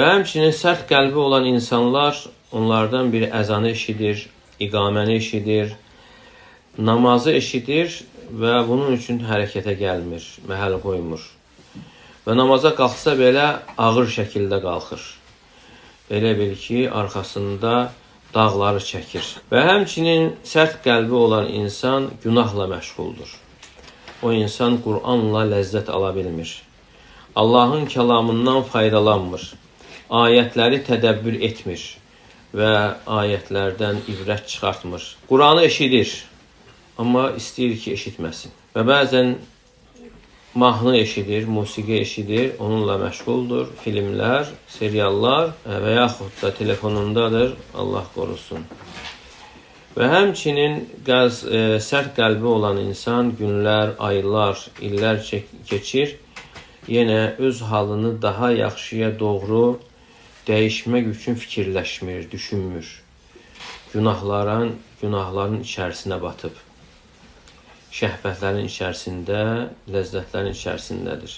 Və həmçinin sərt qəlbi olan insanlar, onlardan biri əzanı eşidir, iqaməni eşidir, namazı eşidir və bunun üçün hərəkətə gəlmir, məhəl qoymur. Və namaza qalxsa belə ağır şəkildə qalxır. Elə bil ki, arxasında dağları çəkir. Və həmçinin sərt qəlbi olan insan günahla məşğuldur. O insan Qur'anla ləzzət ala bilmir. Allahın kəlamından faydalanmır. Ayətləri tədəbbür etmir və ayətlərdən ibrət çıxartmır. Qur'anı eşidir, amma istəyir ki, eşitməsin. Və bəzən mahnı eşidir, musiqi eşidir, onunla məşğuldur, filmlər, seriallar və yaxud da telefonundadır, Allah qorusun. Və həmçinin sərt qəlbi olan insan günlər, aylar, illər keçir, yenə öz halını daha yaxşıya doğru dəyişmək üçün fikirləşmir, düşünmür. Günahların içərisinə batıb, şəhvətlərin içərisində, ləzzətlərin içərisindədir.